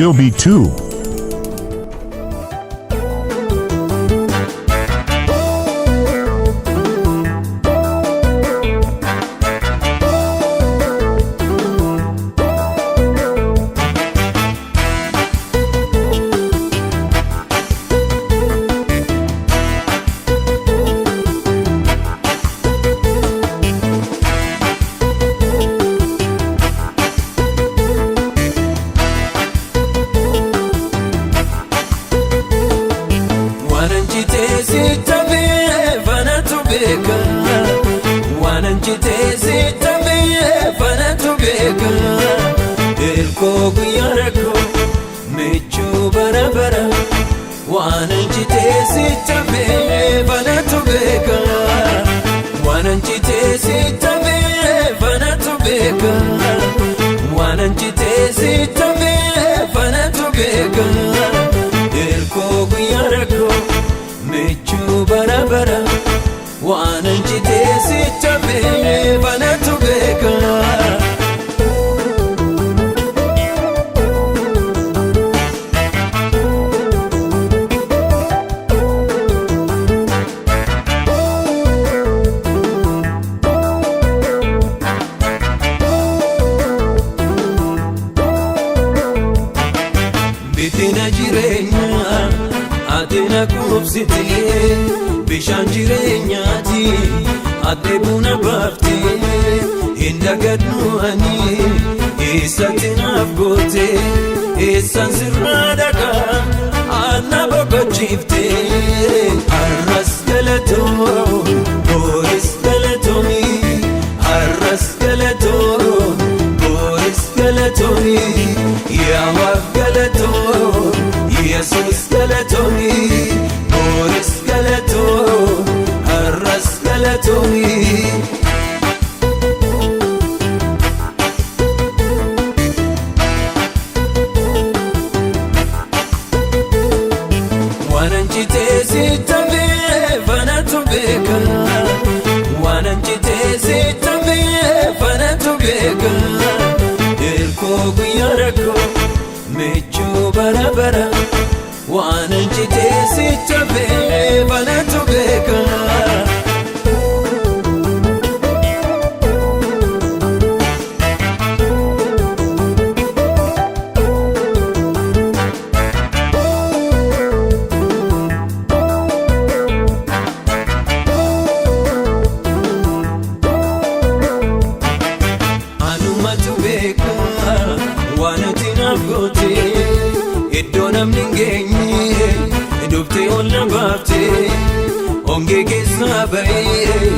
Dilby 2. Bishaan jireenyaati adde buna baafte hin dagadnu ani eessatti naaf goote eessan sirraa dhagaa anna boqochiifte har'as galatoo booris galatoomi har'as galatoo booris galatoomi yaa Waaq galatoo Yesuus galatoomi booris galatoo har'as galatoomi. Waan anjitee sitti hafee fanatu beeka waan anjitee sitti hafee fanatu beeka erkoo guyyaa rakkoo mechuu bara bara waan anjitee sitti hafee fanatu beeka. Anumatu beeka waan ati naaf goote iddoo namni hin geenye dhuftee ol na baafte hongee keessaa ba'ee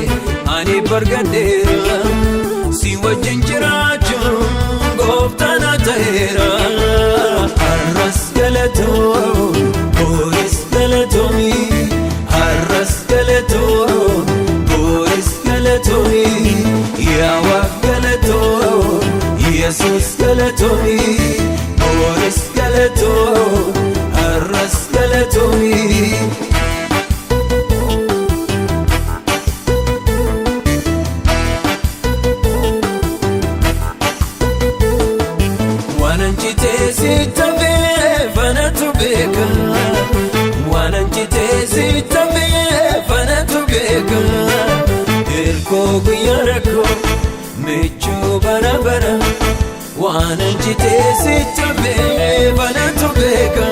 ani bargadheera si wajjin jiraachuun gooftaa na ta'eera. Har'as galatoo booris galatoomi har'as galatoo booris galatoomi yaa Waaq galatoo Yesuus galatoomi booris galatoo har'as galatoomi. Waan anjitee sitti hafee fanatu beeka waan anjitee sitti hafee fanatu beeka erkoo guyyaa rakkoo mechuu bara bara waan anjitee sitti hafee fanatu beeka.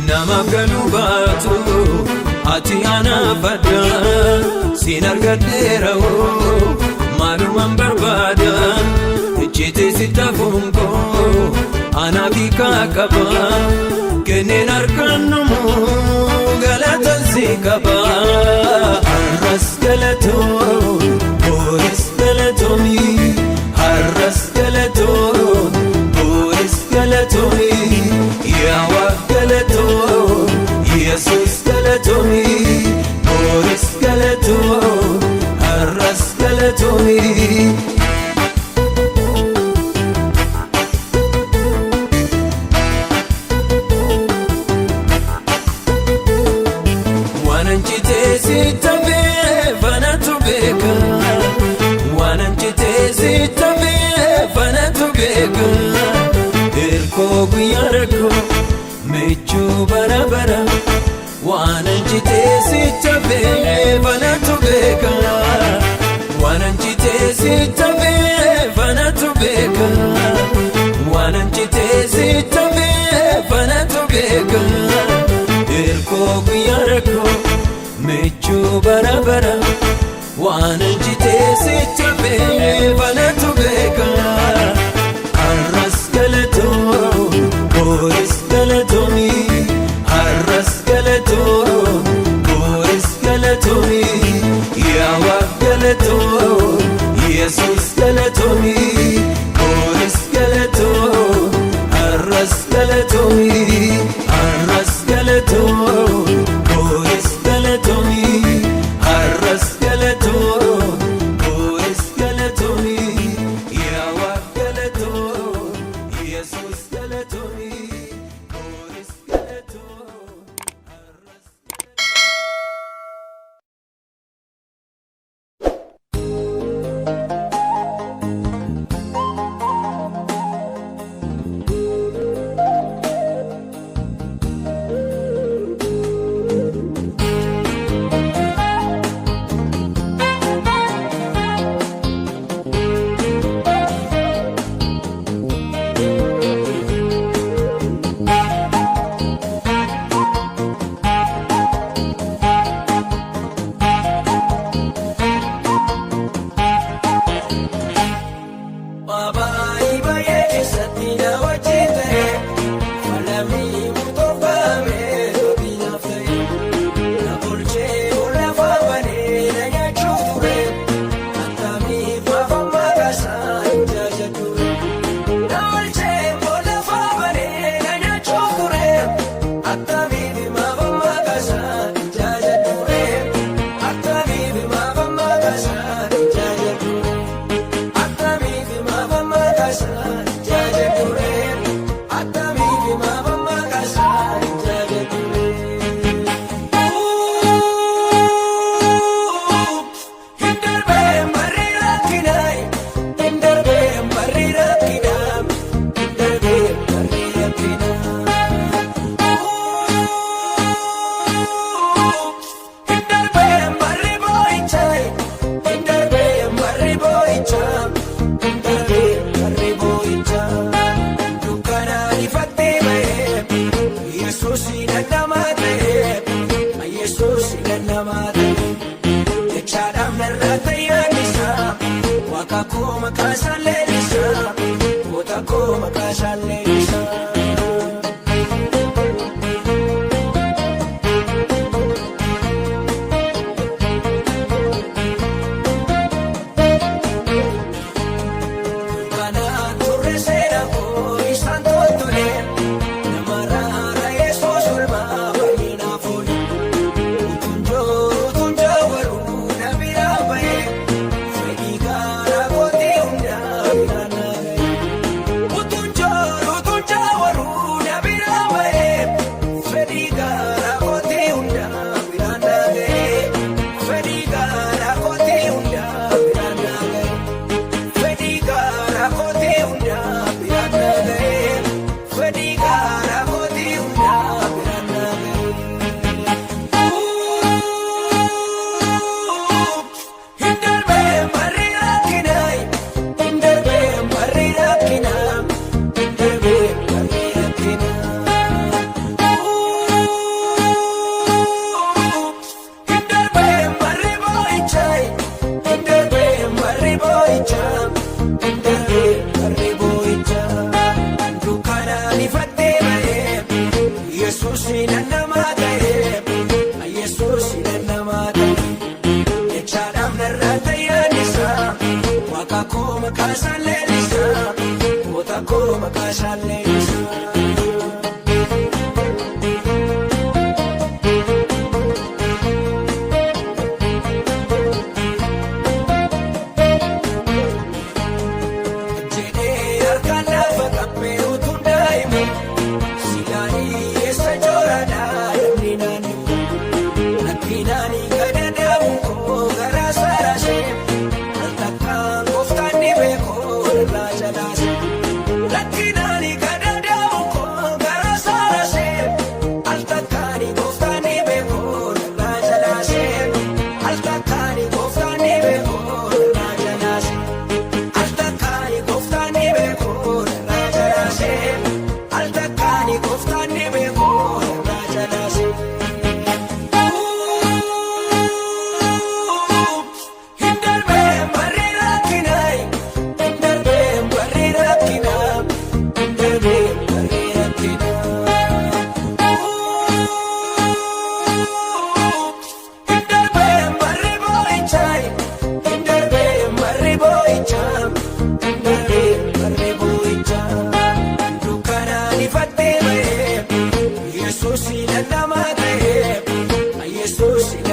Namaaf galuu baatu ati anaaf adda siin argadheera maalumaan barbaada icciitii sitti hafuun koo anaaf hiikaa qaba kenneen harkaannumu galata si qaba. Har'as galatoo booris galatoomi har'as galatoo booris galatoomi yaa Waaq galatoo Yesuus galatoomi booris galatoo har'as galatoomi. Wananchitee sittafee fanatu beeka. Wananchitee sittafee fanatu beeka. Hirkoo guyyaa rakkoo michuu bara bara. Wananchitee sittafee fanatu beeka. Wananchitee sittafee fanatu beeka. Wananchitee sittafee fanatu beeka. Hirkoo guyyaa rakkoo michuu bara bara. Wananchitee sittafee fanatu beeka. Arras galatoo booris galatoomi. Arras galatoo booris galatoomi. Yaa Waaq galatoo Yesuus galatoomi. Booris galatoo arras galatoomi. Arras galatoo booris galatoomi. Arras galatoo booris galatoomi. Yaa Waaq galatoo Yesuus galatoomi. Booris galatoo arras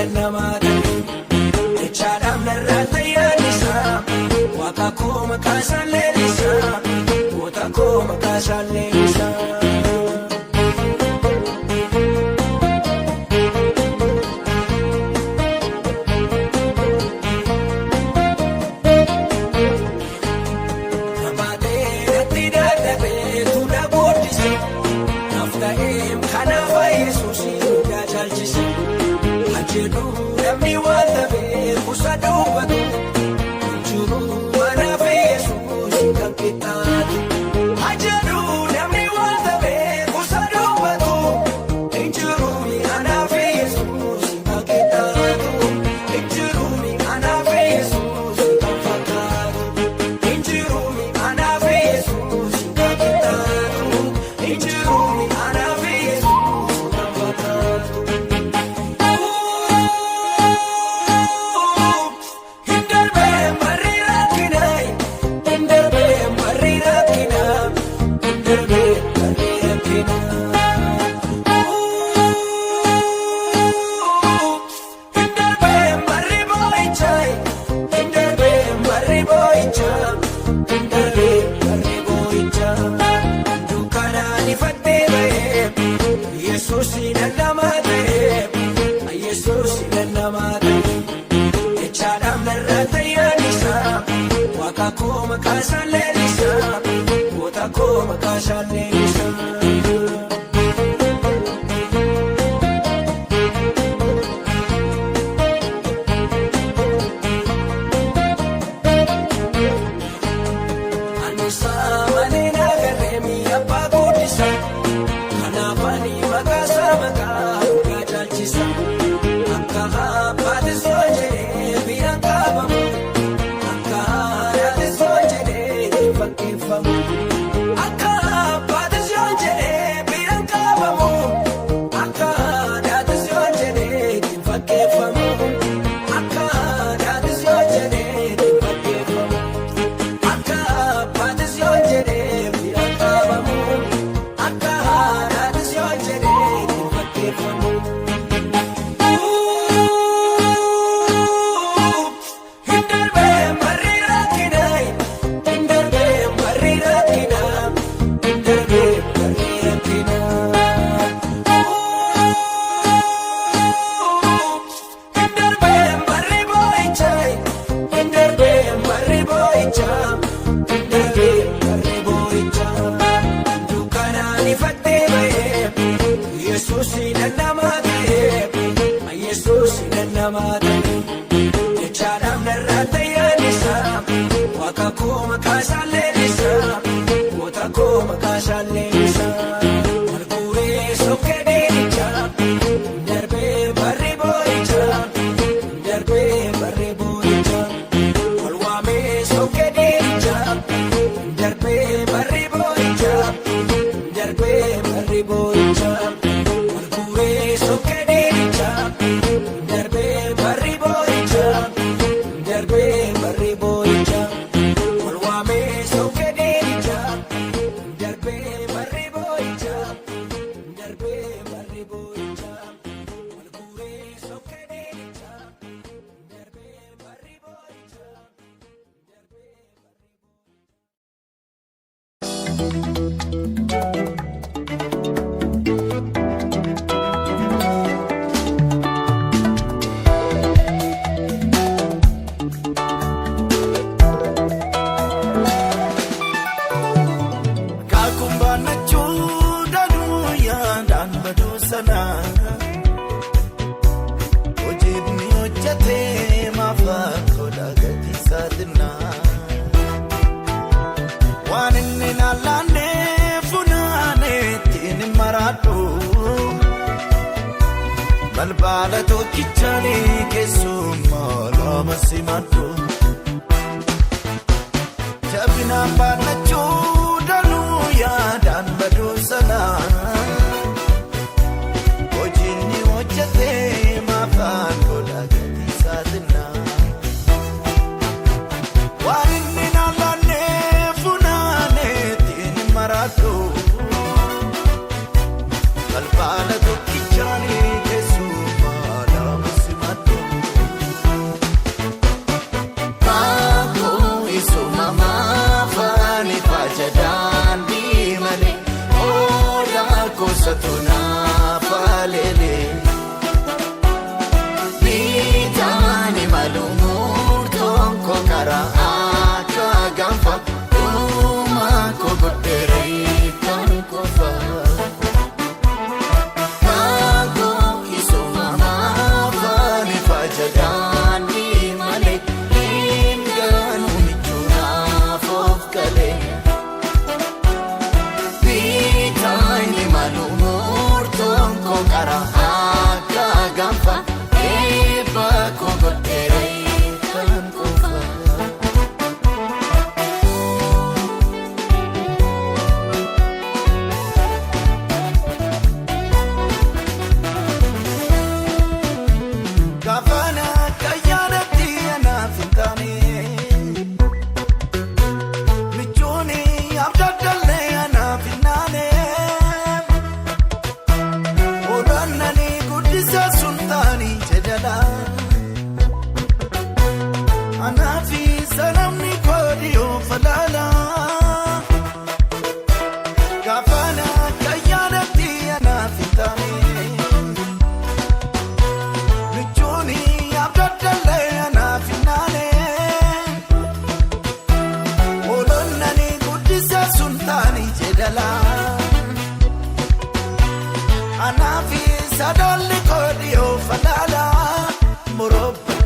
namaata echaadhaaf narraata yaadnisaa waaqa koo maqaasaan leellisaa goota koo maqaasaan leellisaa. Namni waan ta'eef kuusaa dubbatu jiru mana Yesuus kan kitaatu. Ajaju namni waan ta'eef kuusaa dubbatu jiru mana Yesuus kan kitaatu. Jiru mana Yesuus kan fakkaatu. Jiru mana Yesuus kan kitaatu. Jiru mana Yesuus kan fakkaatu. Koo maqaasaan leellisaa goota koo maqaasaan leellisaa. Annisaa malee nagarree mi'a abbaa guddisa kanaaf ani maqaasaa maqaa dhugaa jaalchisa akka abbaatis yoo jedhee bira qaabamu. Akka abbaatis yoo jedhee bira qaabamu akka haadhatis yoo jedhee ittiin fakkeeffamu akka haadhatis yoo jedhee ittiin fakkeeffamu akka abbaatis yoo jedhee bira qaabamu akka haadhatis yoo jedhee ittiin fakkeeffamu. Echaadhaaf narraata yaadnisaa waaqa koo maqaasaan leellisaa goota koo maqaasaan leellisaa. Marguuree sokkee deemichaa darbee barri boo'ichaa darbee barri boo'ichaa wal waamee sokkee deemichaa darbee barri boo'ichaa darbee barri boo'ichaa marguuree sokkee deemichaa darbee barri boo'ichaa darbee barri boo'ichaa wal waamee.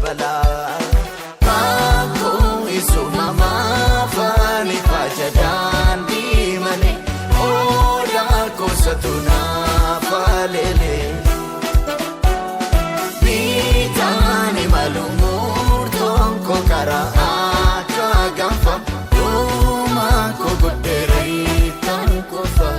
bala Mako isu mama fani fajadan di mane Oda ko satuna falele Bitani malumur tongko kara aka gamfa Ruma ko godere tanko fa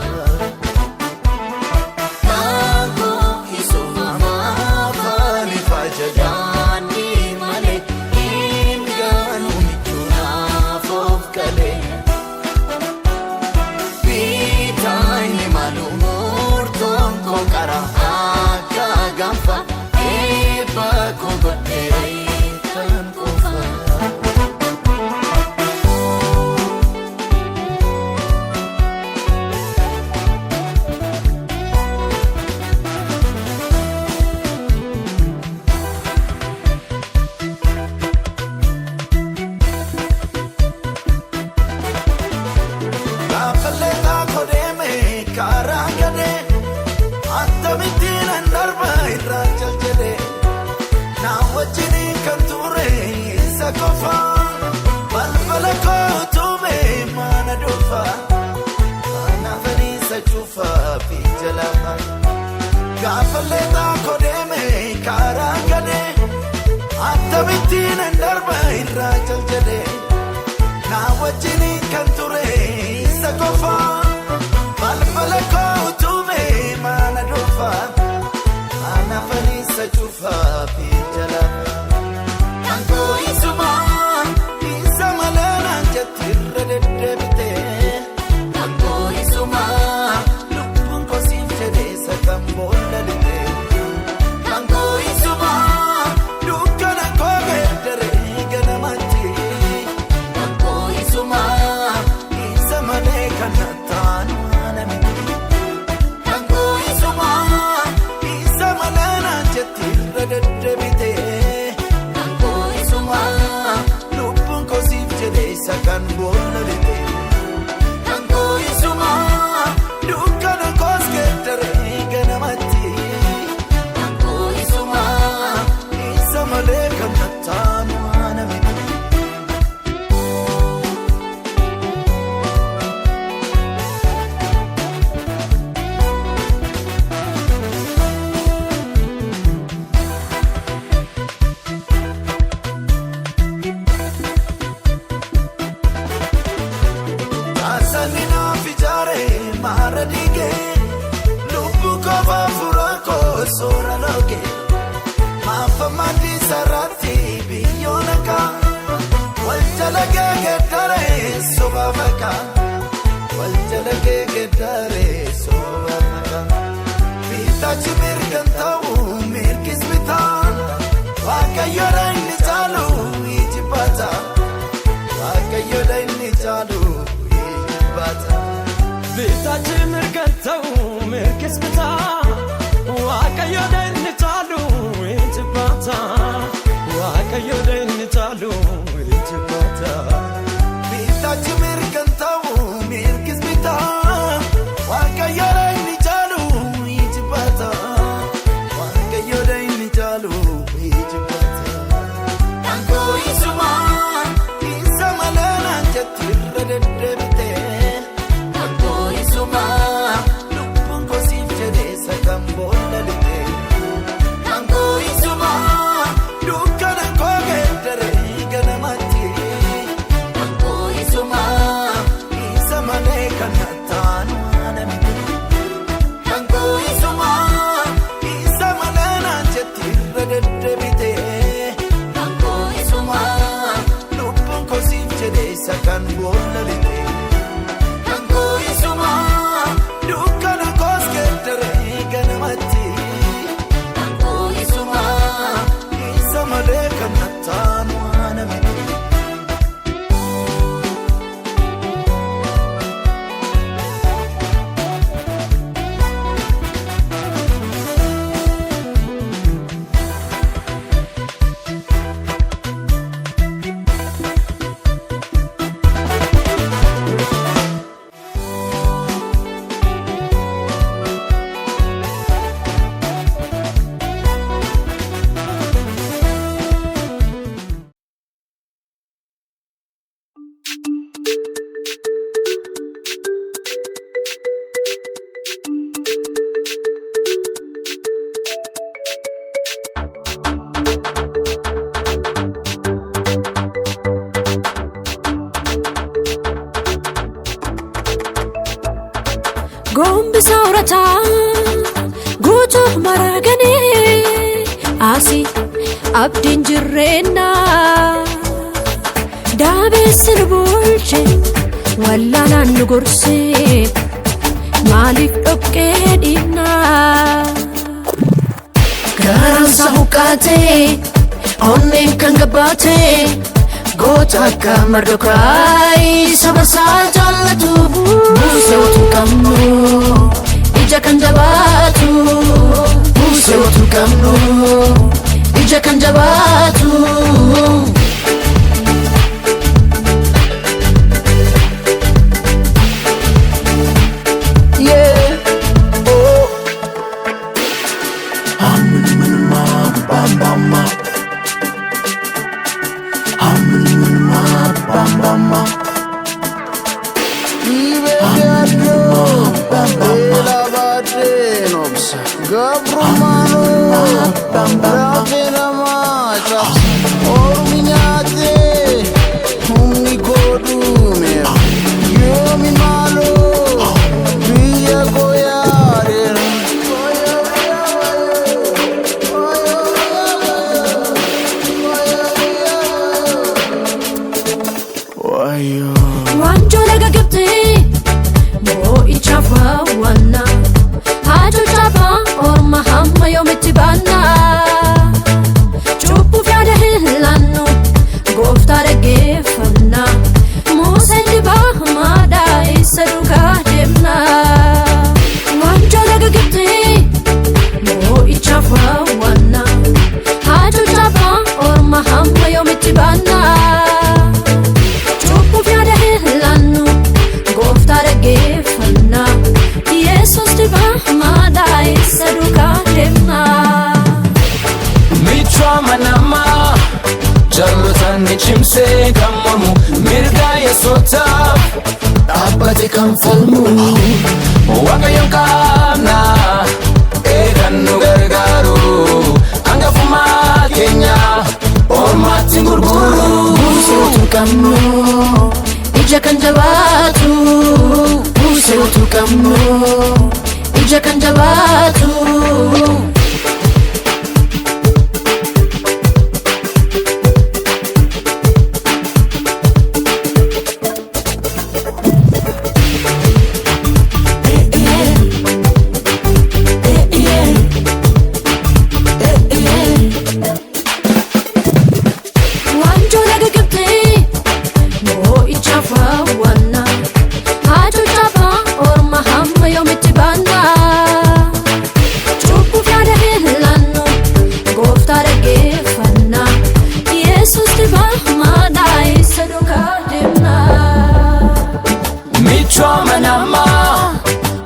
Gafaleta kodeme karangade Atabitin andarba irra chaljade Na wajini kanture sakofa Balbala ko tume mana dofa Ana fani sachufa pijala Anko isuma isamalana jatirre debite Anko isuma Kambola lite Kango isuma Dukana koge dere gana mati Kango isuma Isama ne kanatan anami Kango isuma Isama lana jatirra dedebite Kango isuma Lupun ko sifjede sakan bola lite Kango isuma Dukana koge dere Sora loge Mafamadi sarati biyonaka Waljalage gedare sobavaka Waljalage gedare sobavaka Bitachi mirgantavu mirkis bitan Waka yoda inni chalu ijibata Waka yoda inni chalu ijibata Bitachi mirgantavu mirkis bitan Waka yoda inni chalu ijibata Waka yoda inni chalu ijibata Bitachi mirgantavu mirkis bitan Waka yoda inni chalu ijibata Waka yoda inni chalu ijibata Anko isuma isama lana jatirra dedebite Anko isuma lupu aragane asi abdin jirrena dabesin bulche walla nan gurse malif dokkedina garan sahukate onne kangabate gota kamardokai sabasa jallatu museutu kamno ija kanjabatu museutu kamno ija kanjabatu Chimse kamamu mirga yesota abate kamfalmu wakayon kana eganu gargaru angafuma Kenya ormati ngurguru museutu kamno ija kanjabatu museutu kamno ija kanjabatu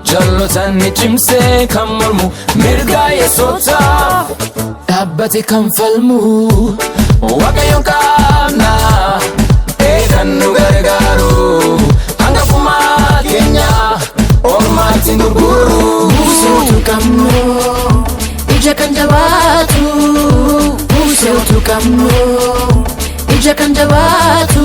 Jallotanni chimse kamormu mirga yesota abate kamfalmu wakayon kana eganu gargaru angafuma Kenya ormati ngurguru museutu kamno ija kanjabatu museutu kamno ija kanjabatu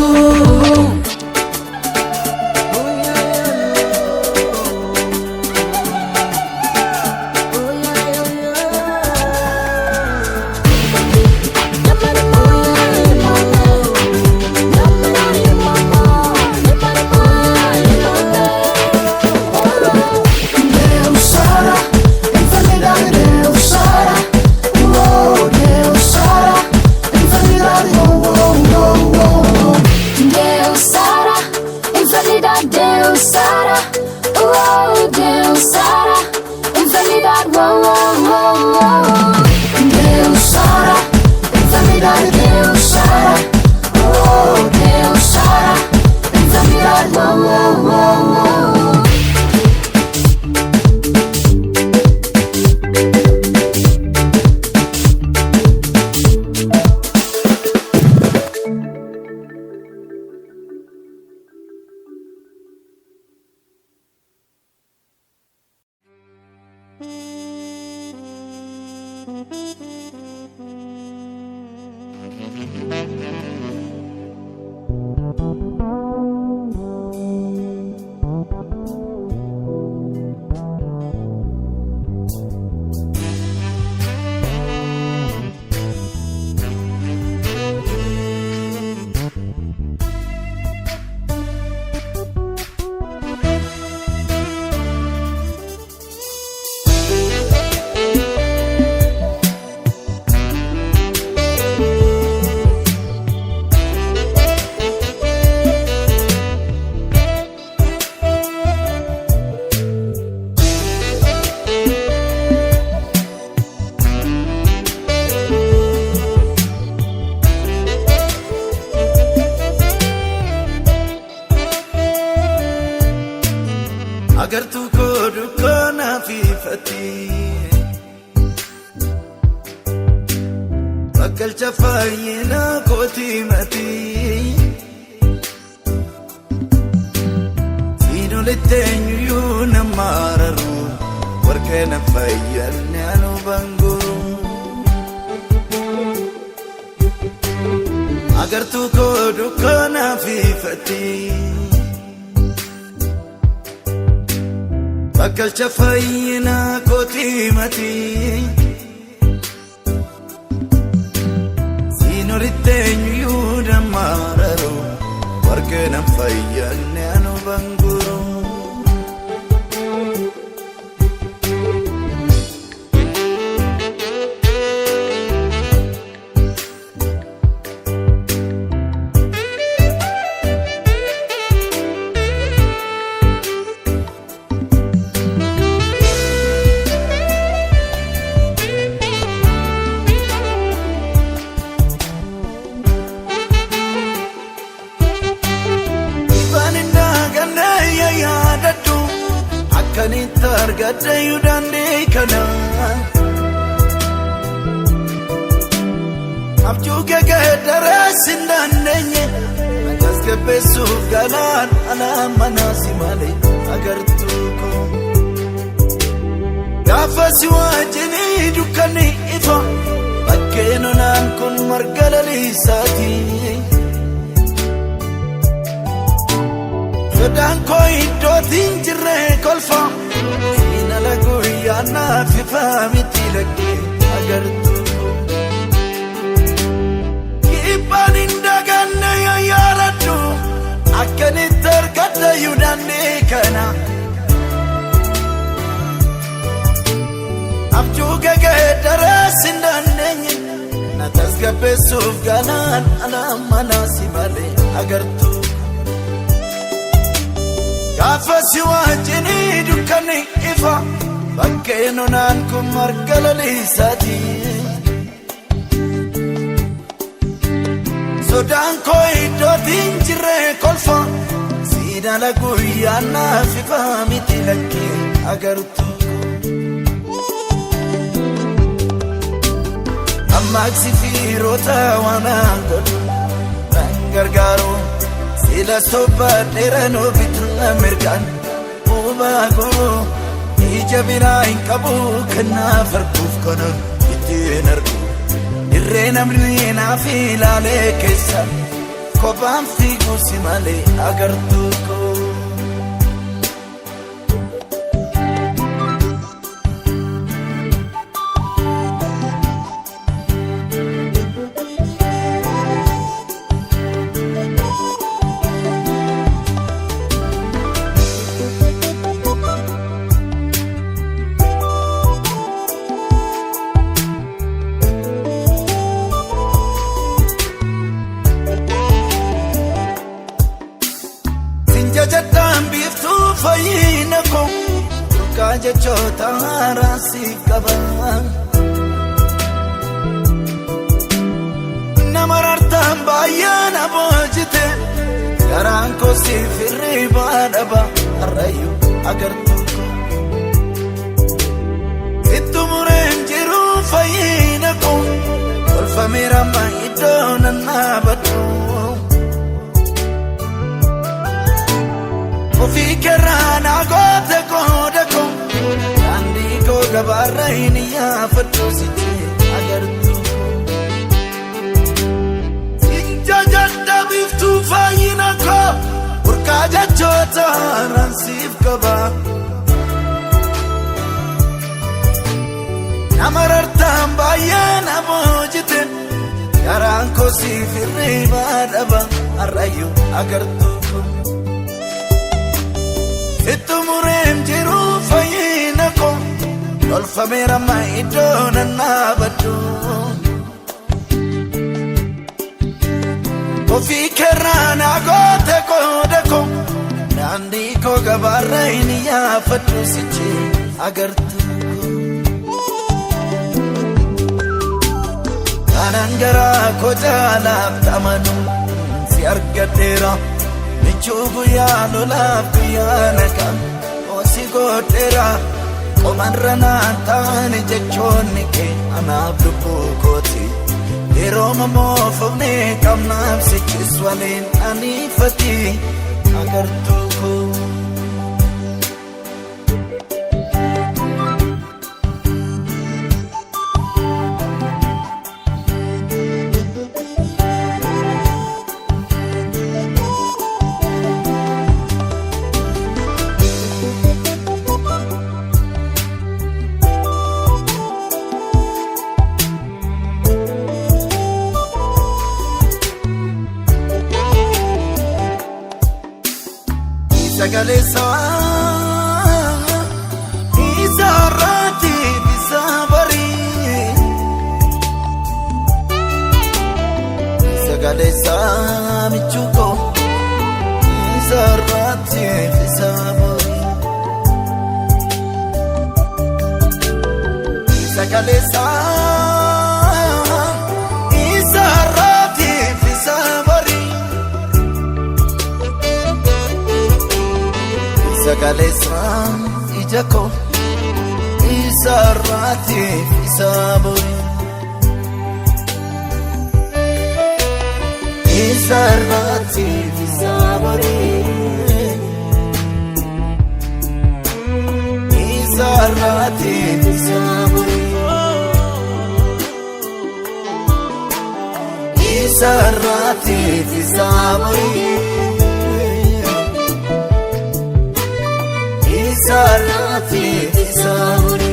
agartu ko dukkana fi fati bakkalcha fayyina kooti mati sinoliteenyu yuu namararu warqeena fayyanne anu banguru agartu ko dukkana fi fati bakkalcha fayyina kooti mati sinoliteenyu yuu namararu warqeena fayyanne anu banguru kanita argadde yudande kana abjuge gedare sindanenye nagaskebesu galan ana manasi male agartu ko gafasi wajini dukani ifa bakkeno nan kun margalali sati sodan koi do tinjre kolfa sina lagu yana fi famiti lagi agartu ibaninda ganna ya yaratu akani terkata yudande kana abjuge gedare sindanenye natasgabesu galan ala manasi male agartu gafasi wajini dukani ifa bakkeno nan kun margalali sati sodan koi do tinjre kolfa sina lagu yana fi famiti lagi agartu amaksi firota wana godu gargaro sila soba terano bitna merkan ubago ijabina inkabu kana farkuf kana itinerku irrenam lina filale kesa kobam figu simale agartu ko jajatan biftu fayina ko kaje chota rasi kaba namarartam bayana bojite garan ko sifri badaba arayu agartu ko itumuren jiru fayina ko ulfamira ma idona nabatu fi kerana gote kodako andi ko gabarraini ya fatusi agartu injajata biftu fayina ko urkaja chota ransif kaba namarartam bayana mojite yaran ko sifri badaba arayu agartu itumuren jiru fayina ko dolfamira ma idona nabatu kofi kerana gote kodako nandi ko gabarraini ya fatusi agartu anangara ko jala tamanu si argatera nichugu ya lolaf ya naka osi godheera qoman ranaan taane jechoonni kee anaaf lubbuu kooti yeroo mamoofamne qabnaaf sichis waliin aniifati agartuu koo Sagalesa Izarati Bisabari Sagalesa Michuko Izarati Bisabari Sagalesa Izarati Bisabari Sagalesa ijako isarati isaburi isarati isaburi isarati isaburi isarati isaburi Sarati Saburi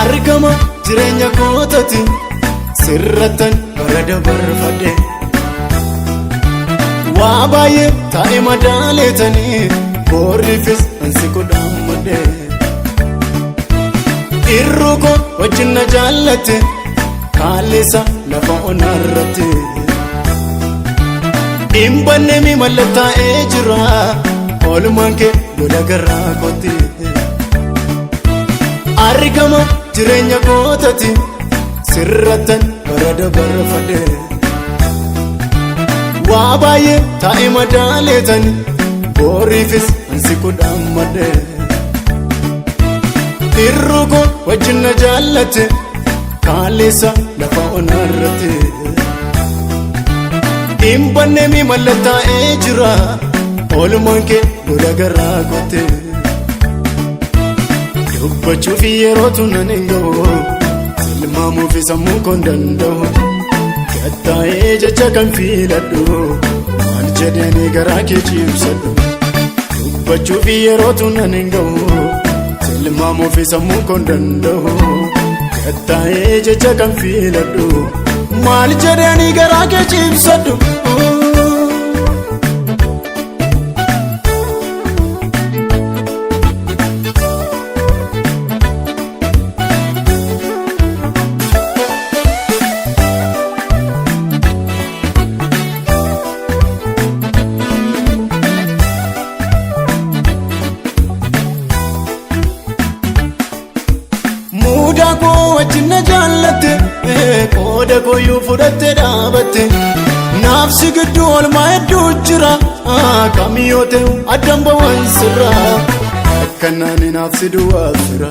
Argama jireenya kootati sirratan barada barfadhe waa baay'ee taa'e madaaletanii boorriifis ansi kudhammadhe irruu koo wajjin na jaallatte kaalleessa lafa onarratti dhimbanne mi mallattaa'ee jira oolmaan kee lola garraa kooti Argama jireenya kootati sirratan barada barfadhe waa baay'ee taa'e madaaletanii boorriifis ansi kudhammadhe irruu koo wajjin na jaallatte kaalleessa lafa onarratti dhimbanne mi mallattaa'ee jira oolmaan kee lola garraa kooti Dubbachuuf yerootu nan hin ga'u tilmaamuuf sammuu koon danda'u gattaa'ee jecha kan filadhu maal jedhanii garaa kee cimsadhu Dubbachuuf yerootu nan hin ga'u tilmaamuuf sammuu koon danda'u gattaa'ee jecha kan filadhu maal jedhanii garaa kee cimsadhu wajjin na jaallatte qooda koyyuu fudhatte dhaabatte naafsi gidduu oolmaa hedduu jira kamiyyoo ta'u addaan ba'uun sirra akkanaan naafsi duwwaa fira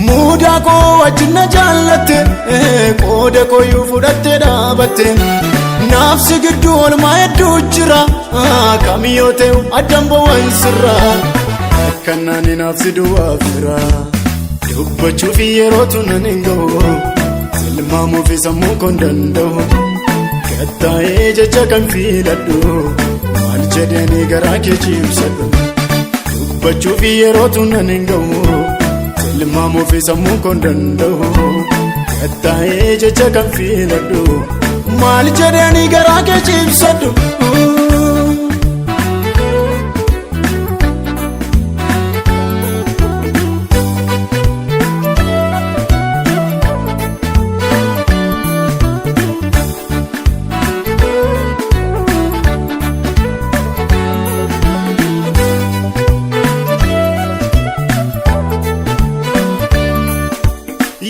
Muudaa koo wajjin na jaallatte qooda koo iyyuu fudhattee dhaabatte naaf si gidduu oolmaa hedduu jira kamiyyoo ta'u addaan ba'uun sirra akkanaan naaf si duwwaaf jira dubbachuuf yerootu nan hin ga'u tilmaamuuf sammuu koo hin danda'u gattaa'ee jecha kan filadhu maal jedhanii garaa kee ciibsadhu dubbachuuf yerootu nan hin ga'u tilmaamuuf sammuu koo hin danda'u gattaa'ee jecha kan filadhu maal jedhanii garaa kee ciibsadhu.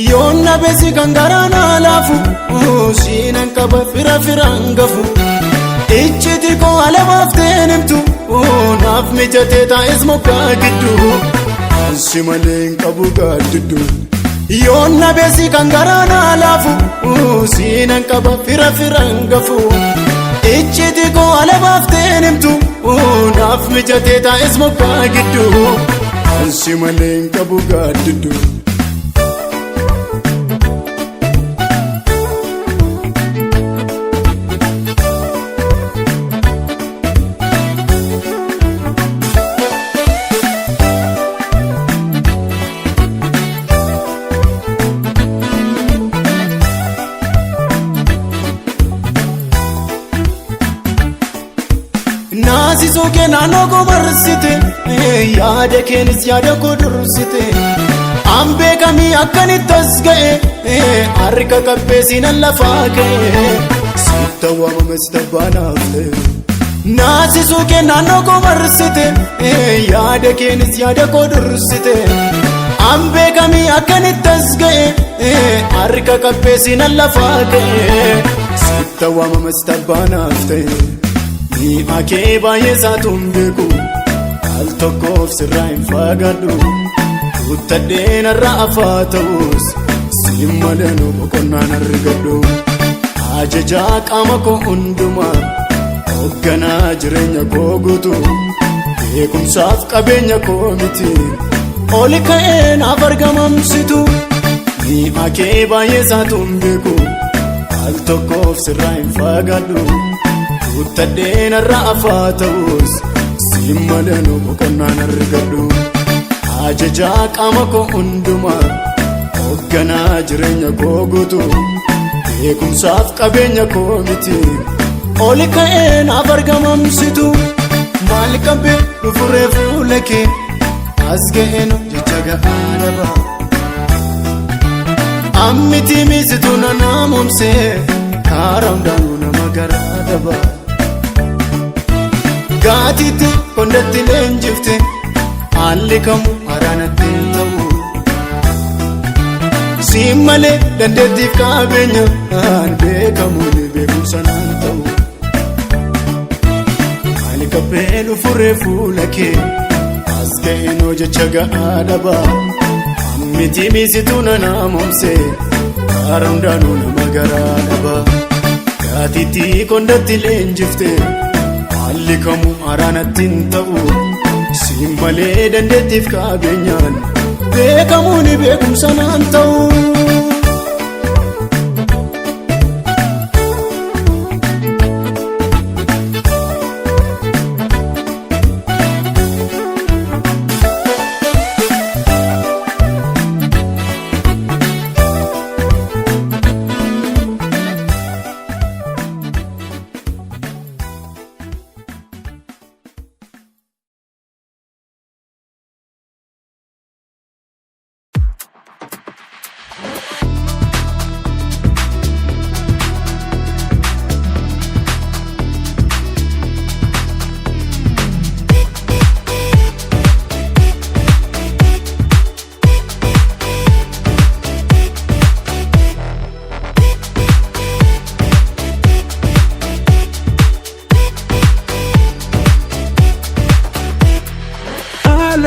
Yoonna beesi kan garaana laafu siinan qaba firaan gafu ijjiti koo alamaaf teenimtu naaf mijatee taa'es mokaa gidduu ansi malee hin qabu gaaddiddu. Yoonna beesi kan garaana laafu siinan qaba firaan gafu ijjiti koo alamaaf teenimtu naaf mijatee taa'es mokaa gidduu ansi malee hin qabu gaaddiddu. Naasi sookee naannoo koo marsite yaada keenis yaada koo dursite ambee kamii akkanitti as ga'e harka qabbee siinan lafaa ka'e sitta waamames tabbaanaaf ta'e. Naasi sookee naannoo koo marsite yaada keenis yaada koo dursite ambee kamii akkanitti as ga'e harka qabbee siinan lafaa ka'e sitta waamames tabbaanaaf ta'e. Mi'a kee baay'ee saatuun beeku al tokkoof sirraa hin fagaadhu kuttadheen irra afaa ta'us siin malee boqonnaan argadhu ajajaa qaama koo hundumaa hoogganaa jireenya koo guutu beekumsaaf qabeenya koo miti oli ka'ee naaf argamamsitu. Mi'a kee baay'ee saatuun beeku al tokkoof sirraa hin fagaadhu kuttadheen irra afaa ta'us siin malee boqonnaan argadhu ajajaa qaama koo hundumaa hoogganaa jireenya koo guutu beekumsaaf qabeenya koo miti oli ka'ee naaf argamamsitu. Maal qabee dhufuree fuula kee as ga'een jecha ga'aa dhabaa ammiti miisitu na naamomsee karaa hundaanuu nama garaa dhabaa. Gaatiitti kondatti leenjifte haalli kamuu haraanatti hin ta'u siin malee dandeettiif qabeenya aan beekamuun beekumsa naan ta'u. Maal qabee dhufuree fuula kee as ga'een jecha ga'aa dhabaa ammiti miisitu na naamomsee karaa hundaanuu nama garaa dhabaa. Gaatiitti kondatti leenjifte haalli kamuu haraanatti hin ta'u siin malee dandeettiif qabeenyaan beekamuun beekumsa naan ta'u.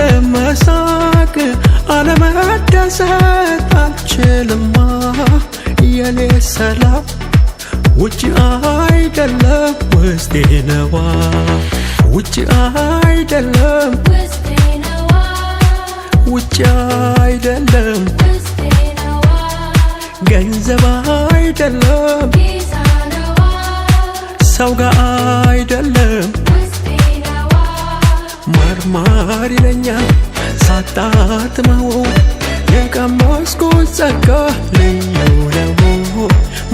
አለመሳቅ አለመዳ መደሰት አልችልማ የኔ ሰላም ውጭ አይደለም ውስጤ ነዋ ውጭ አይደለም ውጭ አይደለም ገንዘብ አይደለም ሰው ጋር አይደለም ማርማር ይለኛል ሳጣጥመው የቀመስኩት ጸጋ ልዩ ነው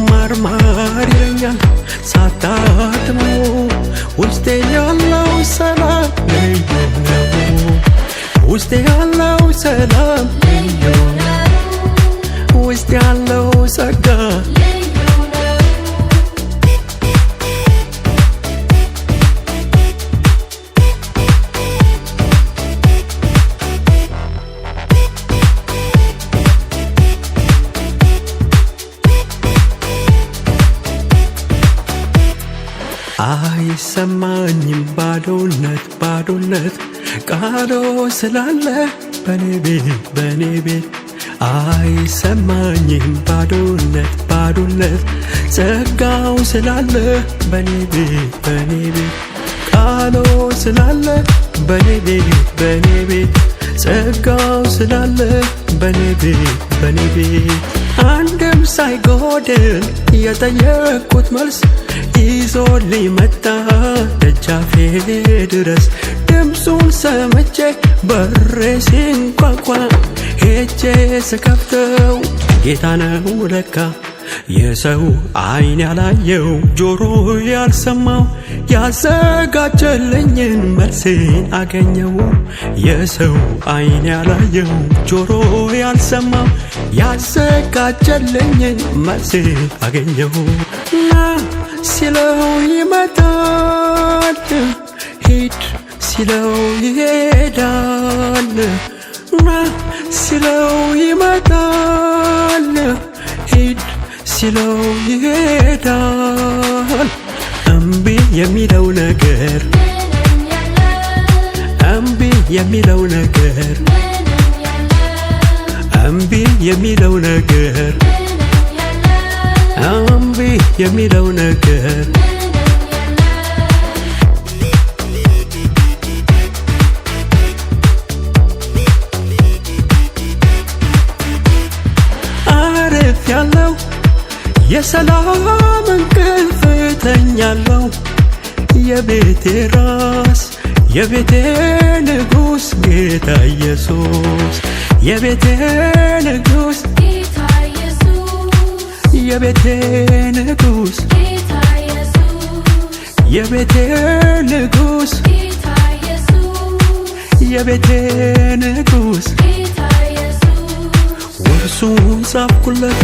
ማርማር ይለኛል ሳጣጥመው ውስጤ ያለው ሰላም ልዩ ነው ውስጤ ያለው ሰላም ልዩ ነው ውስጤ ያለው ጸጋ አይሰማኝም ባዶነት ቃሉ ስላለ በኔ ቤት አይሰማኝም ባዶነት ጸጋው ስላለ በኔ ቤት ቃሉ ስላለ በኔ ቤት ጸጋው ስላለ በኔ ቤት አንድም ሳይጎድል የጠየቅኩት መልስ ይዞልኝ መጣ ደጃፌ ድረስ ድምፁን ሰምቼ በሬ ሲንኳኳ ሄጄ ስከፍተው ጌታ ነው ለካ የሰው ዓይን ያላየው ጆሮ ያልሰማው ያዘጋጀልኝን መልሴን አገኘው የሰው ዓይን ያላየው ጆሮ ያልሰማው ያዘጋጀልኝን መልሴን አገኘው ና ሲለው ይመጣል ሂድ ሲለው ይሄዳል ና ሲለው ይመጣል ሂድ ሲለው ይሄዳል እምቢ የሚለው ነገር እምቢ የሚለው ነገር እምቢ የሚለው ነገር እምቢ የሚለው ነገር አረፍ ያለው የሰላም እንቅልፍ ተኛለው የቤቴ ራስ የቤቴ ንጉስ ጌታ ኢየሱስ የቤቴ ንጉስ ጌታ ኢየሱስ የቤቴ ንጉስ ጌታ ኢየሱስ የቤቴ ንጉስ ጌታ ኢየሱስ የቤቴ ንጉስ ጌታ ኢየሱስ ወርሱን ጻፍኩለት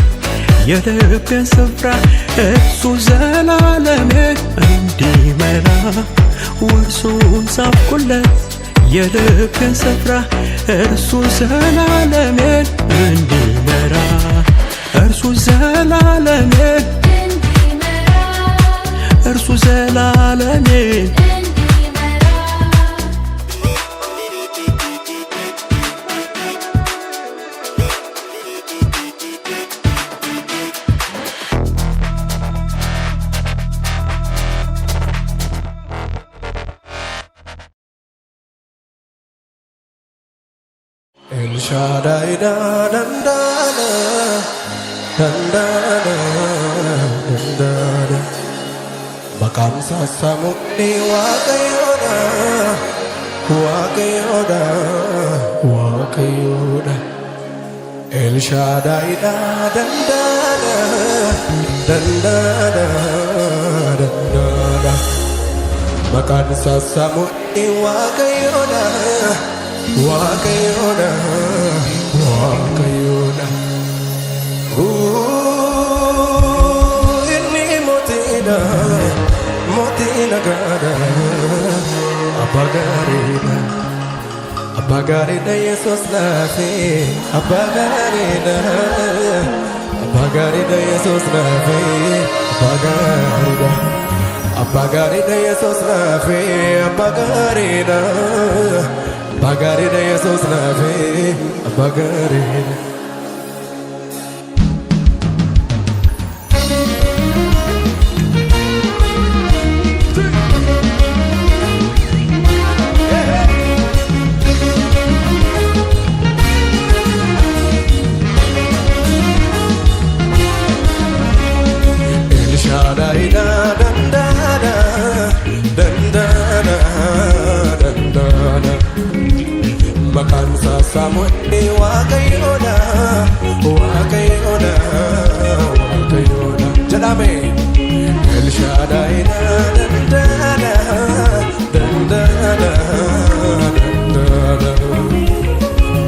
የልቤን ስፍራ እሱ ዘላለሜን እንዲመራ ወርሱን ጻፍኩለት የልቤን ስፍራ እርሱ ዘላለሜን እንዲመራ እርሱ ዘላለሜን እንዲመራ እርሱ ዘላለሜን ኤልሻዳይ ዳንዳና Maqaan saasamuudhi Waaqayyoodha El Shaddaiidha danda'aadha Maqaan saasamuudhi Waaqayyoodha Inni mootiidha mootii nagaadha Abbaa gaariidha Yesuus naafee Abbaa gaariidha Yesuus naafee Abbaa gaariidha Yesuus naafee Abbaa gaariidha Yesuus naafee Abbaa gaariidha dandana Makansa samuni Waaqayyoodha Waaqayyoodha Waaqayyoodha Jedhame El Shaddai dandana dandana dandana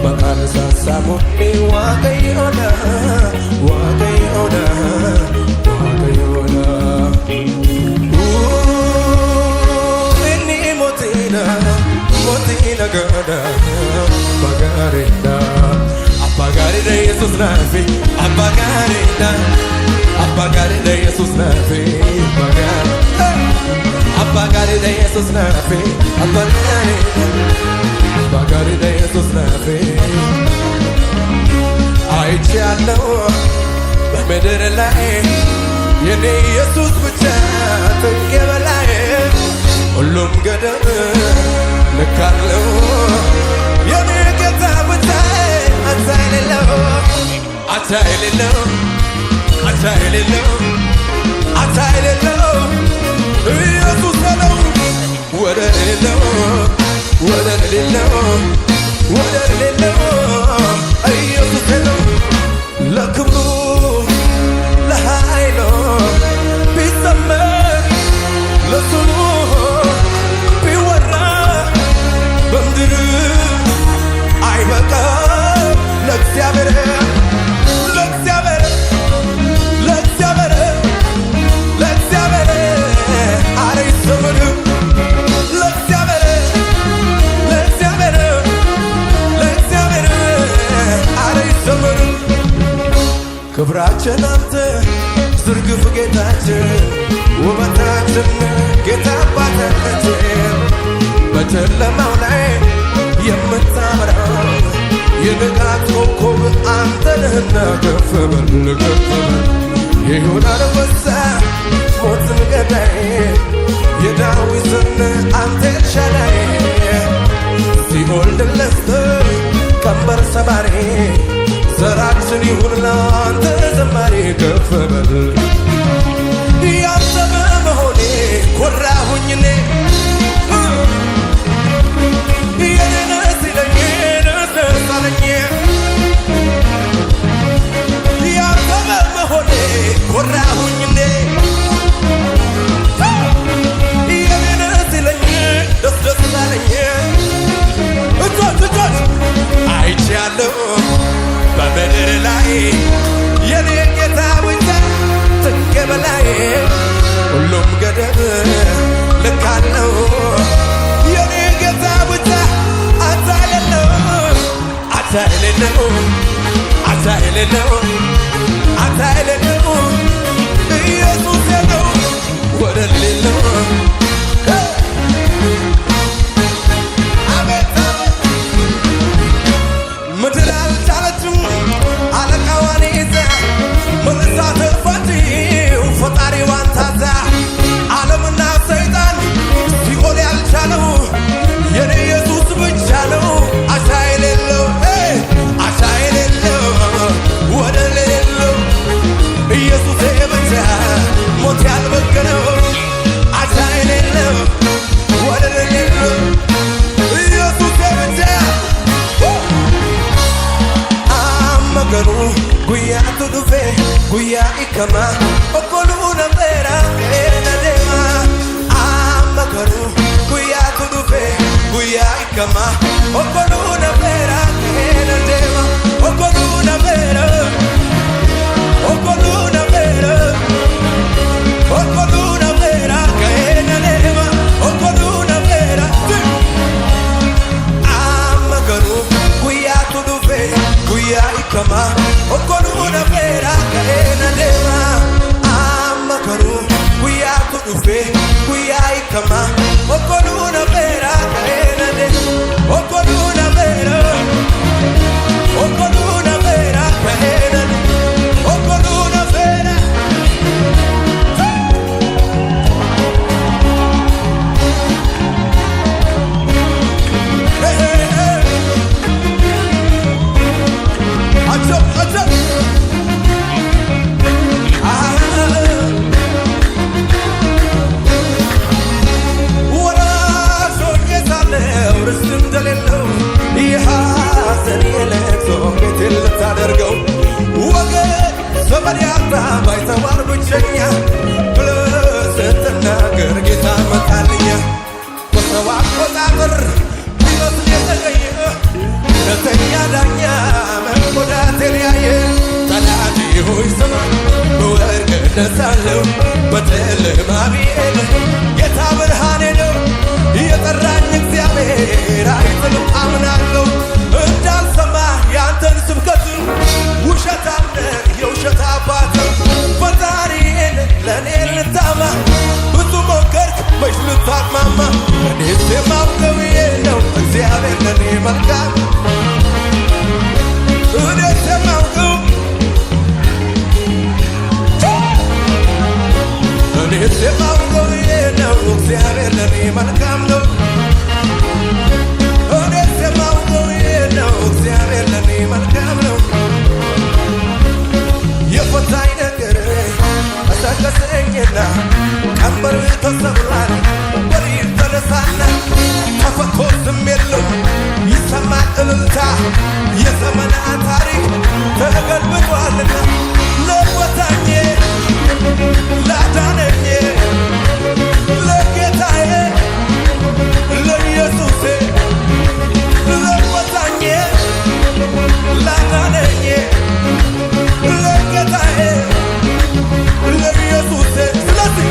Makansa samuni Waaqayyoodha Waaqayyoodha Waaqayyoodha Motina gada Bagarida Apagarida Jesus nafi Apagarida Apagarida Jesus nafi Apagarida Jesus nafi Apagarida Jesus nafi አይቻለው በምድር ላይ የኔ ኢየሱስ ብቻ ጥግ በላይ ሁሉም ገደብ ልካለው የኔ ጌታ ብቻ አቻ የሌለው አቻ የሌለው አቻ የሌለው አቻ የሌለው ኢየሱስ ነው ወደር የሌለው ወደር የሌለው ወደር የሌለው ኢየሱስ ነው ለክብሩ ለኃይሉ ቢዘመር ለስሙ ቢወራ በምድር አይበቃም ለእግዚአብሔር ለእግዚአብሔር ለእግዚአብሔር ለእግዚአብሔር አይዘመርም ለእግዚአብሔር ለእግዚአብሔር ለእግዚአብሔር አይዘመርም ክብራችን አንተ ዝርግፍ ጌታችን ውበታችን ጌታ አባታችን በጨለማው ላይ የምታበራው የንጋት ኮከብ አንተ ነህና ከፍ በል ከፍ በል የይሁዳ አንበሳ ሞትን ገዳይ የዳዊት ዘር አንተ ኤልሻዳይ ሲኦል ድል ነስተህ ቀንበር ሰባሪ ዘራችን ይሁን ለአንተ ዘማሪ ከፍ በል ያንተ በመሆኔ ኮራሁኝ እኔ የኔ ነህ ሲለኝ ደስ አለኝ ያንተ በመሆኔ ኮራሁኝ እኔ የኔ ነህ ሲለኝ ደስ ደስ አለኝ እጆች እጆች አይቻለሁ በምድር ላይ የኔ ጌታ ብቻ ጥግ በላይ ሁሉም ገደብ ልካለው የኔ ጌታ ብቻ አቻ የሌለው አቻ የሌለው አቻ የሌለው አቻ የሌለው ኢየሱስ ነው ወደር የሌለው ምድር አልቻለችም አለቃዋን ይዛ መልሳ ተፋችው ፈጣሪዋን ታዛ ዓለምና ሰይጣን ሲኦል ያልቻለው የኔ ኢየሱስ ብቻ ነው አቻ የሌለው አቻ የሌለው ወደር የሌለው ኢየሱስ ብቻ ሞት ያልበገረው አቻ የሌለው ወደር የሌለው ኢየሱስ ብቻ Amaganu guya tu dufe guya ikama okolu nambera ena dema Amaganu guya tu dufe guya ikama okolu nambera ena dema okolu nambera okolu nambera okolu nambera ena dema okolu nambera Amaganu guya tu dufe guya ikama okoluna vera kaena dema amakaru guya tu dufe guya ikama okoluna vera kaena dema okoluna vera kaena okoluna vera Hey, hey, hey. ሰው አቆጣጠር ቢመስል የተቀየ እውነተኛ ዳኛ መጎዳቴን ያየ ጠላቴ ሆይ ስማ በወርቅ እነሳለሁ በጨለማ ብሄድ ጌታ ብርሃኔ ነው የጠራኝ እግዚአብሔር አይጥልም አምናለሁ እንዳልሰማ ያንተን ስብከት ውሸታም ነህ የውሸት አባት ፈጣሪዬን ለእኔ ልታማ ብዙ ሞከርክ መች ልታቅማማ እኔስ የማውቀው ይሄ ነው እግዚአብሔር ለእኔ መልካም እኔስ የማውቀው እኔስ የማውቀው ይሄ ነው እግዚአብሔር ለእኔ መልካም ነው እኔስ የማውቀው ይሄ ነው እግዚአብሔር ለእኔ መልካም ነው የፈታኝ ነገር ቀሰቀሰኝና ቀንበር ተሰብሯል ወዲህ ተነሳና ተፈቶ ዝም የለው ይሰማል እልልታ የዘመናት ታሪክ ተገልብጧልና ለወጣኝ ላዳነኝ ለጌታዬ ለኢየሱሴ ለወጣኝ ላዳነኝ ለጌታዬ ለኢየሱሴ ስለዚህ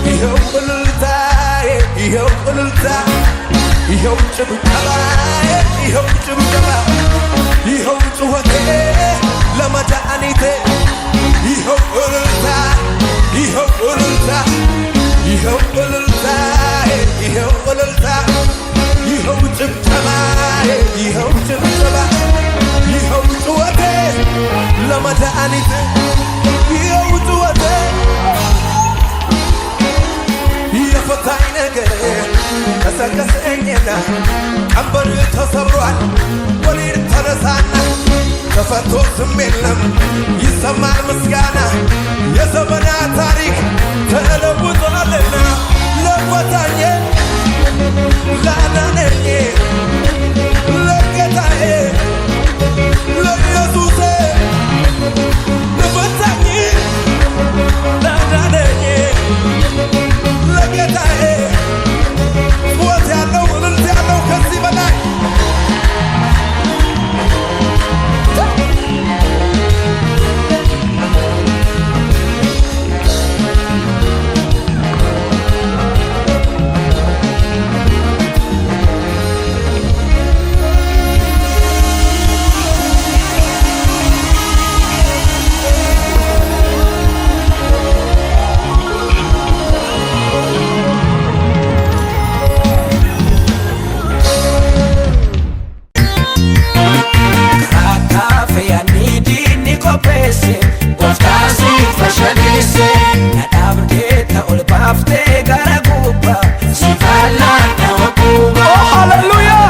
ይኸው እልልታዬ ይኸው እልልታ ይኸው ጭብጨባዬ ይኸው ጭብጨባ ይኸው ጩኸቴ ለመድኃኒቴ ይኸው እልልታ ይኸው እልልታ ይኸው እልልታዬ ይኸው እልልታ ይኸው ጭብጨባዬ ይኸው ጭብጨባ ይኸው ጩኸቴ ለመድኃኒቴ ይኸው ጩኸቴ የፈታኝ ነገር ቀሰቀሰኝና ቀንበር ተሰብሯል ወዲህ ተነሳና ተፈቶ ዝም የለም ይሰማል ምስጋና የዘመናት ታሪክ ተለውጧልና ለወጣኝ ላዳነኝ ለጌታዬ ለኢየሱሴ ለወጣኝ ላዳነኝ ለጌታዬ ጩኸት ያለው እልልት ያለው ከዚህ በላይ Hallelujah!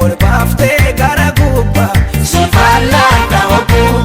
ol baaftee gara gubbaa si faallaa dhawaa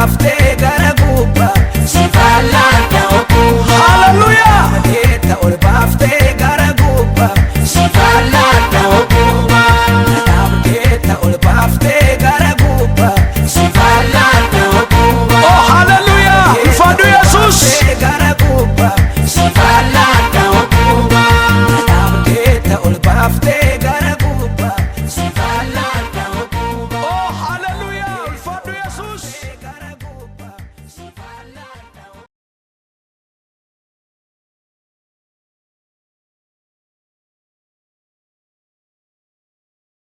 haftee